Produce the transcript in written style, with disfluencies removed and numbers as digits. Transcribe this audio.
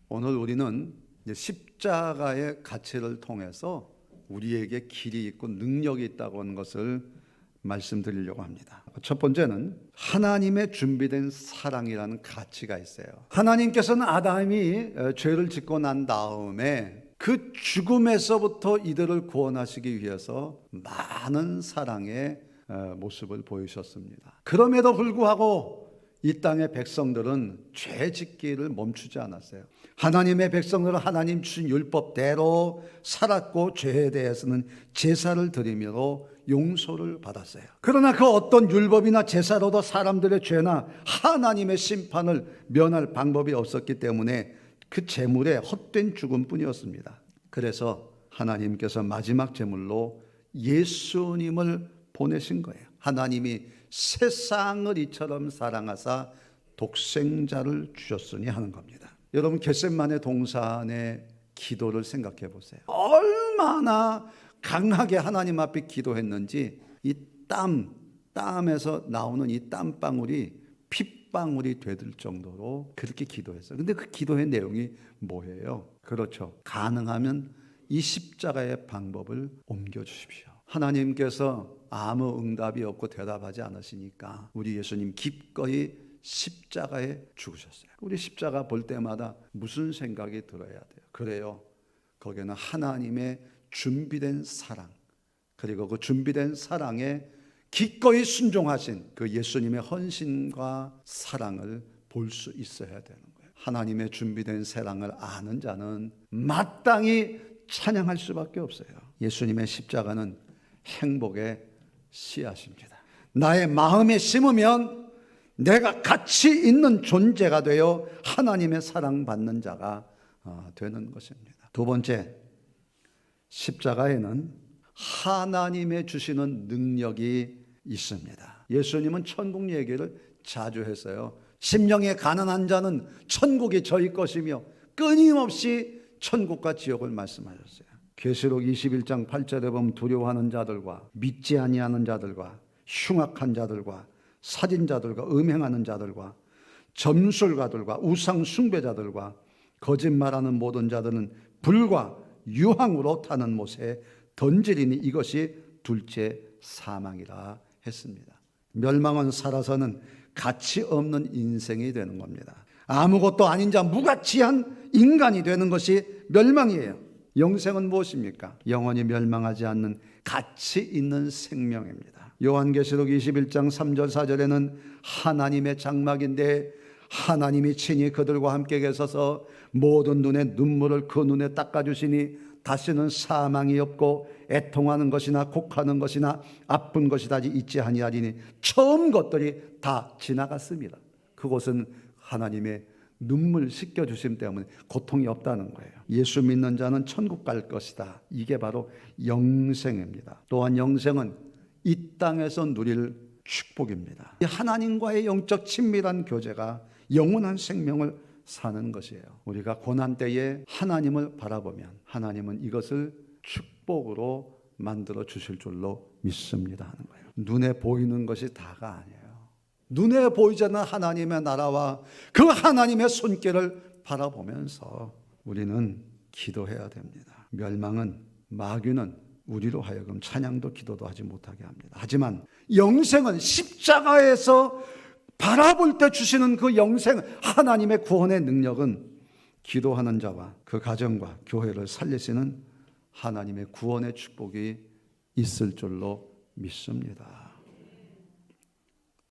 오늘 우리는 이제 십자가의 가치를 통해서 우리에게 길이 있고 능력이 있다고 하는 것을 말씀드리려고 합니다. 첫 번째는 하나님의 준비된 사랑이라는 가치가 있어요. 하나님께서는 아담이 죄를 짓고 난 다음에 그 죽음에서부터 이들을 구원하시기 위해서 많은 사랑의 모습을 보이셨습니다. 그럼에도 불구하고 이 땅의 백성들은 죄 짓기를 멈추지 않았어요. 하나님의 백성들은 하나님 주신 율법대로 살았고 죄에 대해서는 제사를 드리므로 용서를 받았어요. 그러나 그 어떤 율법이나 제사로도 사람들의 죄나 하나님의 심판을 면할 방법이 없었기 때문에 그 제물의 헛된 죽음뿐이었습니다. 그래서 하나님께서 마지막 제물로 예수님을 보내신 거예요. 하나님이 세상을 이처럼 사랑하사 독생자를 주셨으니 하는 겁니다. 여러분, 겟세마네 동산의 기도를 생각해 보세요. 얼마나 강하게 하나님 앞에 기도했는지 이 땀에서 나오는 이 땀방울이 핏방울이 되들 정도로 그렇게 기도했어요. 근데 그 기도의 내용이 뭐예요? 그렇죠. 가능하면 이 십자가의 방법을 옮겨주십시오. 하나님께서 아무 응답이 없고 대답하지 않으시니까 우리 예수님 기꺼이 십자가에 죽으셨어요. 우리 십자가 볼 때마다 무슨 생각이 들어야 돼요? 그래요. 거기에는 하나님의 준비된 사랑, 그리고 그 준비된 사랑에 기꺼이 순종하신 그 예수님의 헌신과 사랑을 볼 수 있어야 되는 거예요. 하나님의 준비된 사랑을 아는 자는 마땅히 찬양할 수밖에 없어요. 예수님의 십자가는 행복의 씨앗입니다. 나의 마음에 심으면 내가 가치 있는 존재가 되어 하나님의 사랑받는 자가 되는 것입니다. 두 번째, 십자가에는 하나님의 주시는 능력이 있습니다. 예수님은 천국 얘기를 자주 했어요. 심령에 가난한 자는 천국이 저희 것이며 끊임없이 천국과 지옥을 말씀하셨어요. 계시록 21장 8절에 보면 두려워하는 자들과 믿지 아니하는 자들과 흉악한 자들과 살인자들과 음행하는 자들과 점술가들과 우상 숭배자들과 거짓말하는 모든 자들은 불과 유황으로 타는 못에 던지리니 이것이 둘째 사망이라 했습니다. 멸망은 살아서는 가치 없는 인생이 되는 겁니다. 아무것도 아닌 자 무가치한 인간이 되는 것이 멸망이에요. 영생은 무엇입니까? 영원히 멸망하지 않는 가치 있는 생명입니다. 요한계시록 21장 3절 4절에는 하나님의 장막인데 하나님이 친히 그들과 함께 계셔서 모든 눈의 눈물을 그 눈에 닦아주시니 다시는 사망이 없고 애통하는 것이나 곡하는 것이나 아픈 것이 다시 있지 아니하리니 처음 것들이 다 지나갔습니다. 그곳은 하나님의 눈물 씻겨주심 때문에 고통이 없다는 거예요. 예수 믿는 자는 천국 갈 것이다. 이게 바로 영생입니다. 또한 영생은 이 땅에서 누릴 축복입니다. 하나님과의 영적 친밀한 교제가 영원한 생명을 사는 것이에요. 우리가 고난 때에 하나님을 바라보면 하나님은 이것을 축복으로 만들어 주실 줄로 믿습니다 하는 거예요. 눈에 보이는 것이 다가 아니에요. 눈에 보이지 않는 하나님의 나라와 그 하나님의 손길을 바라보면서 우리는 기도해야 됩니다. 멸망은, 마귀는 우리로 하여금 찬양도 기도도 하지 못하게 합니다. 하지만 영생은 십자가에서 바라볼 때 주시는 그 영생, 하나님의 구원의 능력은 기도하는 자와 그 가정과 교회를 살리시는 하나님의 구원의 축복이 있을 줄로 믿습니다.